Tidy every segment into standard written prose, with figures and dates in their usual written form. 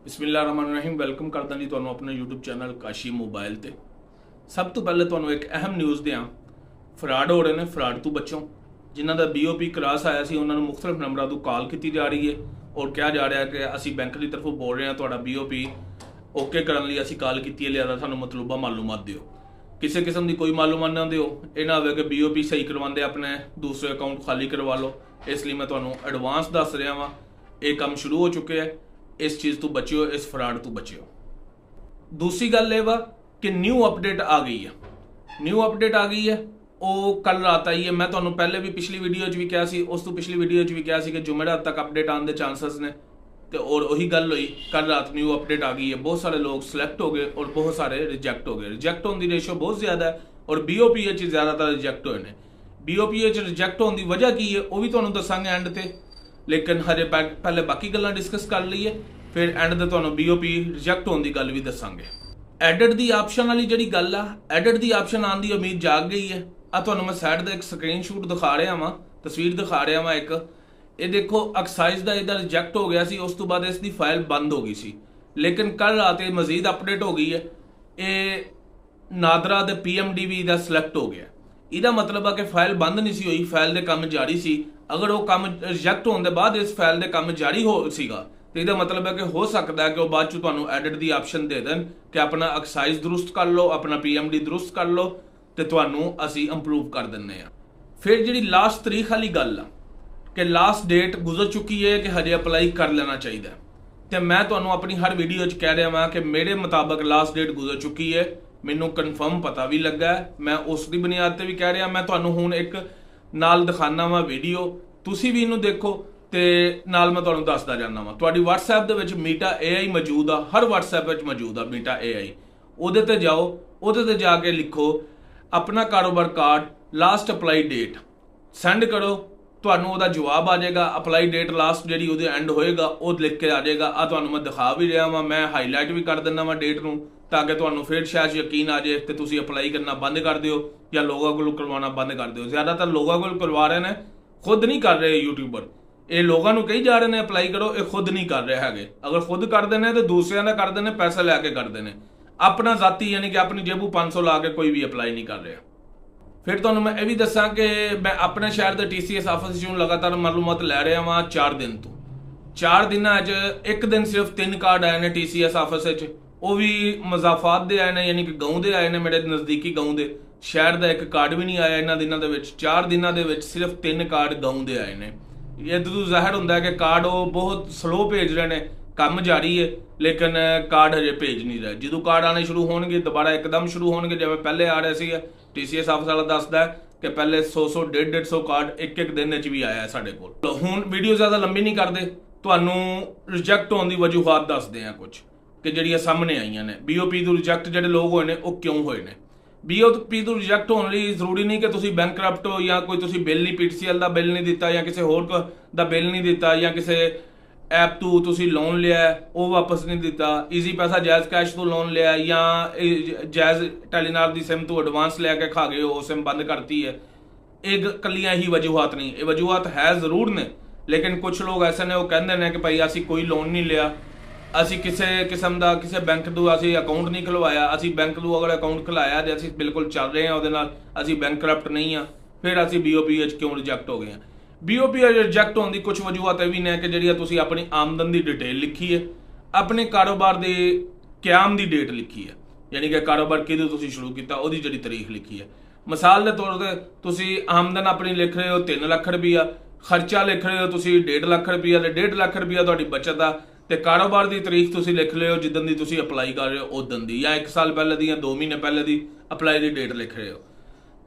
बिस्मिल्लाहिर्रहमानिर्रहीम वेलकम करदा जी तुहानूं अपने यूट्यूब चैनल काशी मोबाइल ते। सब तो पहले तुहानूं एक अहम न्यूज़ दें, फ्रॉड हो रहे हैं, फ्रॉड तो बचो। जिन्हों का BOP क्रॉस आया सी उन्होंने मुख्तलिफ नंबरों तो कॉल की जा रही है और कहा जा रहा है कि असी बैंक की तरफों बोल रहे हैं तुहाडा BOP ओके करने लई असी कॉल की है, लिहाजा सानूं मतलूबा मालूमात दिओ। किसी किस्म की कोई मालूमात ना दिओ, ये ना हो कि BOP सही करवाते अपने दूसरे अकाउंट खाली करवा लो। इसलिए मैं तुहानूं एडवांस दस रहा वा, ये काम शुरू हो चुके हैं। इस चीज़ तो बचियो, इस फ्रॉड तो बचियो। दूसरी गल ये वा कि न्यू अपडेट आ गई है, न्यू अपडेट आ गई है, वो कल रात आई है। मैं तुहानूं पहले भी पिछली वीडियो भी कहा सी, उस तो पिछली वीडियो भी कहा सी कि जुमेरात तक अपडेट आने के चांसेस ने, तो और वही गल हुई। कल रात न्यू अपडेट आ गई है, बहुत सारे लोग सिलेक्ट हो गए और बहुत सारे रिजेक्ट हो गए। रिजेक्ट होने की रेशो बहुत ज़्यादा है और BOP ज़्यादातर रिजेक्ट होए ने। BOP रिजेक्ट होने की वजह की है वो भी तुहानूं दसांगे एंड ते, लेकिन हजे पहले बाकी गल्लां डिस्कस कर लईए, फिर एंड ते तुहानूं BOP रिजेक्ट होने की गल भी दसांगे। एडिट दी ऑप्शन वाली जिहड़ी गल आ, एडिट दी ऑप्शन आने की उम्मीद जाग गई है। आ तुहानूं मैं साइड दा एक स्क्रीनशॉट दिखा रहा वां, तस्वीर दिखा रहा वां एक। ये देखो एक्साइज का इधर रिजेक्ट हो गया सी, उस तो बाद इसकी फाइल बंद हो गई सी, लेकिन कल रात मजीद अपडेट हो गई है। ये नादरा दे PMDB का सिलेक्ट हो गया। ਇਹਦਾ मतलब है कि फाइल बंद नहीं सी हुई, फाइल के काम जारी सी। अगर वो काम रिजेक्ट होने के बाद इस फाइल के काम जारी हो सीगा तो इसका मतलब है कि हो सकता है कि वो बाद चो एडिट की ऑप्शन दे दें कि अपना एक्साइज दुरुस्त कर लो, अपना PMD दुरुस्त कर लो, तो तुहानूं असी इंप्रूव कर दिंदे आ। फिर जी लास्ट तरीक वाली गल आ कि लास्ट डेट गुजर चुकी है कि हजे अपलाई कर लेना चाहिए, तो मैं तुहानूं अपनी हर वीडियो कह रहा हाँ कि मेरे मुताबिक लास्ट डेट गुजर चुकी है। मैनू कन्फर्म पता भी लगा है, मैं उसकी बुनियाद पर भी कह रहा। मैं तुहानूं हुण एक नाल दिखाना वा वीडियो, तुसी भी इनू देखो ते नाल मैं तुहानूं दसदा जाना वा। तुहाडी WhatsApp दे विच मीटा AI मौजूद आ, हर WhatsApp विच मौजूद आ मीटा AI। उहदे ते जाओ, उहदे ते जाके लिखो अपना कारोबार card last apply date, send करो, तुहानूं उहदा जवाब आ जाएगा। अप्लाई डेट लास्ट जिहड़ी उहदे एंड होएगा वो लिख के आ जाएगा। आ तुहानूं मैं दिखा भी रहा वां, मैं हाईलाइट भी कर दिंदा वां डेट नूं, ताकि तुहानूं फिर शायद यकीन आ जाए तो तुसीं अप्लाई करना बंद कर दिओ या लोगों को करवाना बंद कर दिओ। ज़्यादातर लोगों को करवा रहे हैं, खुद नहीं कर रहे यूट्यूबर। ये लोगों को कही जा रहे हैं अप्लाई करो, ये खुद नहीं कर रहे है। अगर खुद करते हैं तो दूसरों का करते हैं, पैसे लैके करते हैं। अपना जाती यानी कि अपनी जेबू 500 ला के कोई भी अप्लाई नहीं कर रहा। फिर तुहानूं मैं ये भी दसां कि मैं अपने शहर के TCS ऑफिस चों लगातार मालूमात लै रहा वां 4 दिन तो। 4 दिनों एक दिन सिर्फ 3 कार्ड आए हैं TCS ऑफिस, वो भी मजाफात दे आए हैं, यानी कि गाँव के आए हैं, मेरे नज़दीकी गाँव के। शहर का एक कार्ड भी नहीं आया इन्होंने दिनों के। 4 दिनों के सिर्फ 3 कार्ड गाँव के आए हैं। ये तो ज़ाहिर होंदा है कि कार्ड वो बहुत स्लो भेज रहे हैं, काम जारी है लेकिन कार्ड हजे भेज नहीं रहे। जो कार्ड आने शुरू होंगे दोबारा एकदम शुरू होंगे, जिवें पहले आ रहे थे। TCS ऑफिस वाला दसदा है कि पहले 100 150 कार्ड एक दिन भी आया है साढ़े कोल। हुण वीडियो ज़्यादा लंबी नहीं करते, तुहानूं रिजेक्ट होने की वजूहात दसदे हैं कुछ कि जिहड़ियां सामने आईयां ने। BOP तो रिजेक्ट जिहड़े लोग होए ने वो क्यों होए ने। BOP तो रिजेक्ट होने लई जरूरी नहीं कि तुसीं बैंक करप्ट हो या कोई तुसीं बिल नहीं PTCL का बिल नहीं दिता या किसी होर दा बिल नहीं दिता या किसी ऐप तो तुसीं लोन लिया वो वापस नहीं दिता, ईजी पैसा जायज़ कैश तो लोन लिया या जायज़ टेलीनार की सिम तो एडवांस लैके खा गए हो, सिम बंद करती है। एक कलियां ही वजूहात नहीं, ये वजूहात है जरूर ने, लेकिन कुछ लोग ऐसे ने वो कहते हैं कि भाई असी कोई लोन नहीं लिया, असी किसी किस्म का किसी बैंक तो असी अकाउंट नहीं खुलवाया, असी बैंक तो अगर अकाउंट खुलाया तो असी बिल्कुल चल रहे हैं उहदे नाल, असी बैंक करप्ट नहीं हाँ, फिर असी BOP क्यों रिजेक्ट हो गए हैं। BOP रिजेक्ट होने की कुछ वजूहत भी ने कि जिहड़ियां तुसीं अपनी आमदन की डिटेल लिखी है, अपने कारोबार के क्याम की डेट लिखी है, यानी कि कारोबार किदों तुसीं शुरू किया उहदी जिहड़ी तारीख लिखी है। मिसाल के तौर पर तुसीं आमदन अपनी लिख रहे हो 3 लाख रुपया, खर्चा लिख रहे हो तुसीं 1.5 लाख रुपया, तो 1.5 लाख रुपया तुहाडी बचत आ, तो कारोबार की तारीख तुसीं लिख रहे हो जिदन दी तुसीं अप्लाई कर रहे हो उदन दी, या 1 साल पहले दी या 2 महीने पहले दी अप्लाई की डेट लिख रहे हो।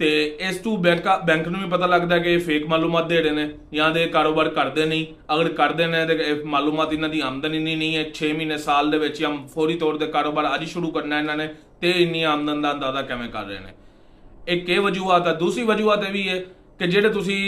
तो इस तू बैंक नूं भी पता लगता है कि फेक मालूमात दे रहे हैं या दे कारोबार करते नहीं। अगर करते हैं तो मालूमात इन्हां दी आमदन इन्नी नहीं है, 6 महीने साल दे विच या फौरी तौर पर कारोबार अज शुरू करना इन्होंने, तो इन्नी आमदन का अंदाजा किवें कर रहे हैं। एक ये वजूहत है। दूसरी वजूहत यह भी है कि जिहड़े तुसीं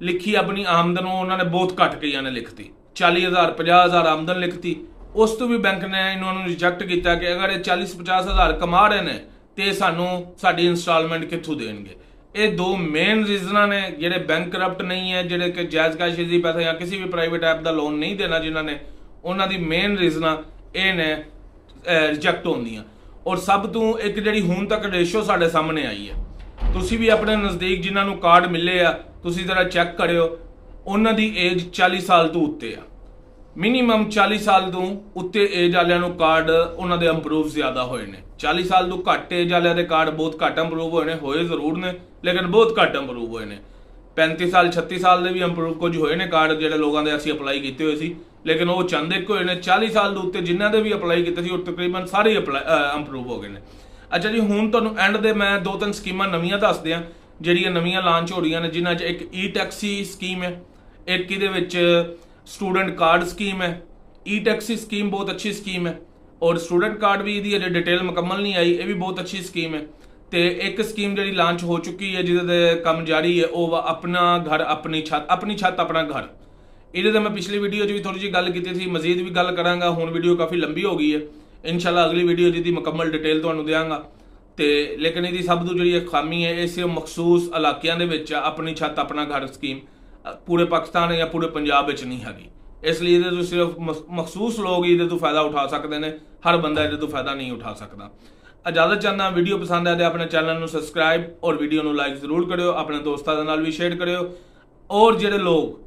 लिखी अपनी आमदन उन्होंने बहुत घट कईयां ने लिखती, 40,000 50,000 आमदन लिखती, उस तो भी बैंक ने इन्होंने रिजेक्ट किया कि अगर ये 40-50 हज़ार कमा रहे हैं तो सानू साडी इंस्टॉलमेंट कित्थों देंगे। ये 2 मेन रीजन ने, जिहड़े बैंक करप्ट नहीं है, जिहड़े कि जायज़ कैश ईजी पैसा या किसी भी प्राइवेट ऐप का लोन नहीं देना जिन्होंने, उन्हों की मेन रीजन ਇਹ ਨੇ ਰਿਜੈਕਟ ਹੁੰਦੀਆਂ। ਔਰ ਸਭ ਤੋਂ ਇੱਕ ਜਿਹੜੀ ਹੁਣ ਤੱਕ ਰੇਸ਼ੋ ਸਾਡੇ ਸਾਹਮਣੇ ਆਈ ਹੈ, ਤੁਸੀਂ ਵੀ ਆਪਣੇ ਨਜ਼ਦੀਕ ਜਿਨ੍ਹਾਂ ਨੂੰ ਕਾਰਡ ਮਿਲੇ ਆ ਤੁਸੀਂ ਜ਼ਰਾ ਚੈੱਕ ਕਰਿਓ, ਉਹਨਾਂ ਦੀ ਏਜ 40 ਸਾਲ ਤੋਂ ਉੱਤੇ ਆ। ਮਿਨੀਮਮ 40 ਸਾਲ ਤੋਂ ਉੱਤੇ ਏਜ ਵਾਲਿਆਂ ਨੂੰ ਕਾਰਡ ਉਹਨਾਂ ਦੇ ਇੰਪਰੂਵ ਜ਼ਿਆਦਾ ਹੋਏ ਨੇ। 40 ਸਾਲ ਤੋਂ ਘੱਟ ਏਜ ਵਾਲਿਆਂ ਦੇ ਕਾਰਡ ਬਹੁਤ ਘੱਟ ਇੰਪਰੂਵ ਹੋਏ ਜ਼ਰੂਰ ਨੇ, ਲੇਕਿਨ ਬਹੁਤ ਘੱਟ ਇੰਪਰੂਵ ਹੋਏ ਨੇ। 35 ਸਾਲ 36 ਸਾਲ ਦੇ ਵੀ ਇੰਪਰੂਵ ਕੁਝ ਹੋਏ ਨੇ ਕਾਰਡ ਜਿਹੜੇ ਲੋਕਾਂ ਦੇ ਅਸੀਂ ਅਪਲਾਈ ਕੀਤੇ ਹੋਏ ਸੀ, ਲੇਕਿਨ ਉਹ ਚੰਦ ਇੱਕ ਹੋਏ ਨੇ। 40 ਸਾਲ ਦੇ ਉੱਤੇ ਜਿਨ੍ਹਾਂ ਦੇ ਵੀ ਅਪਲਾਈ ਕੀਤੇ ਸੀ ਉਹ ਤਕਰੀਬਨ ਸਾਰੇ ਇੰਪਰੂਵ ਹੋ ਗਏ ਨੇ। ਅੱਛਾ ਜੀ, ਹੁਣ ਤੁਹਾਨੂੰ ਐਂਡ ਦੇ ਮੈਂ 2-3 ਸਕੀਮਾਂ ਨਵੀਆਂ ਦੱਸ ਦਿਆਂ ਜਿਹੜੀਆਂ ਨਵੀਆਂ ਲਾਂਚ ਹੋ ਰਹੀਆਂ ਨੇ, ਜਿਨ੍ਹਾਂ 'ਚ ਇੱਕ ਟੈਕਸੀ ਸਕੀਮ ਹੈ, ਇੱਕ ਇਹਦੇ ਵਿੱਚ ਸਟੂਡੈਂਟ ਕਾਰਡ ਸਕੀਮ ਹੈ। ਟੈਕਸੀ ਸਕੀਮ ਬਹੁਤ ਅੱਛੀ ਸਕੀਮ ਹੈ, ਔਰ ਸਟੂਡੈਂਟ ਕਾਰਡ ਵੀ ਇਹਦੀ ਅਜੇ ਡਿਟੇਲ ਮੁਕੰਮਲ ਨਹੀਂ ਆਈ, ਇਹ ਵੀ ਬਹੁਤ ਅੱਛੀ ਸਕੀਮ ਹੈ। ਤੇ ਇੱਕ ਸਕੀਮ ਜਿਹੜੀ ਲਾਂਚ ਹੋ ਚੁੱਕੀ ਹੈ ਜਿਹਦੇ ਤੇ ਕੰਮ ਜਾਰੀ ਹੈ, ਉਹ ਆਪਣਾ ਘਰ ਆਪਣੀ ਛੱਤ ਆਪਣਾ ਘਰ। ਇਹਦੇ ਤੇ ਮੈਂ ਪਿਛਲੀ ਵੀਡੀਓ 'ਚ ਵੀ ਥੋੜੀ ਜਿਹੀ ਗੱਲ ਕੀਤੀ ਸੀ, ਮਜ਼ੀਦ ਵੀ ਗੱਲ ਕਰਾਂਗਾ। ਹੁਣ ਵੀਡੀਓ ਕਾਫੀ ਲੰਬੀ ਹੋ ਗਈ ਹੈ, ਇਨਸ਼ਾਅੱਲਾ ਅਗਲੀ ਵੀਡੀਓ ਜਿਹਦੀ ਮੁਕੰਮਲ ਡਿਟੇਲ ਤੁਹਾਨੂੰ ਦਿਆਂਗਾ। ਤੇ ਲੇਕਿਨ ਇਹਦੀ ਸਭ ਤੋਂ ਜਿਹੜੀ ਖਾਮੀ ਹੈ, ਇਹ ਸਿਰਫ ਮਖਸੂਸ ਇਲਾਕਿਆਂ ਦੇ ਵਿੱਚ ਆਪਣੀ ਛੱਤ ਆਪਣਾ ਘਰ ਸਕੀਮ ਪੂਰੇ ਪਾਕਿਸਤਾਨ ਜਾਂ ਪੂਰੇ ਪੰਜਾਬ ਵਿੱਚ ਨਹੀਂ ਹੈਗੀ। ਇਸ ਲਈ ਇਹਦੇ ਤੋਂ ਸਿਰਫ ਮਖਸੂਸ ਲੋਕ ਇਹਦੇ ਤੋਂ ਫਾਇਦਾ ਉਠਾ ਸਕਦੇ ਨੇ, ਹਰ ਬੰਦਾ ਇਹਦੇ ਤੋਂ ਫਾਇਦਾ ਨਹੀਂ ਉਠਾ ਸਕਦਾ। ਇਜਾਜ਼ਤ ਚਾਹੁੰਦਾ, ਵੀਡੀਓ ਪਸੰਦ ਆਏ ਤਾਂ ਆਪਣੇ ਚੈਨਲ ਨੂੰ ਸਬਸਕ੍ਰਾਈਬ ਔਰ ਵੀਡੀਓ ਨੂੰ ਲਾਈਕ ਜ਼ਰੂਰ ਕਰਿਓ, ਆਪਣੇ ਦੋਸਤਾਂ ਦੇ ਨਾਲ ਵੀ ਸ਼ੇਅਰ ਕਰਿਓ। ਔਰ ਜਿਹੜੇ ਲੋਕ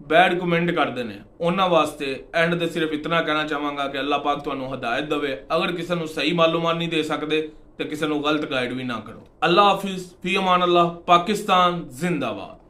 ਬੈਡ ਕਮੈਂਟ ਕਰਦੇ ਨੇ ਉਹਨਾਂ ਵਾਸਤੇ ਐਂਡ ਤੇ ਸਿਰਫ ਇਤਨਾ ਕਹਿਣਾ ਚਾਹਾਂਗਾ ਕਿ ਅੱਲਾਹ ਪਾਕ ਤੁਹਾਨੂੰ ਹਦਾਇਤ ਦੇਵੇ। ਅਗਰ ਕਿਸੇ ਨੂੰ ਸਹੀ ਮਾਲੂਮਾਤ ਨਹੀਂ ਦੇ ਸਕਦੇ ਤੇ ਕਿਸੇ ਨੂੰ ਗਲਤ ਗਾਈਡ ਵੀ ਨਾ ਕਰੋ। ਅੱਲਾਹ ਹਾਫਿਜ਼, ਫੀ ਅਮਾਨ ਅੱਲਾਹ, ਪਾਕਿਸਤਾਨ ਜ਼ਿੰਦਾਬਾਦ।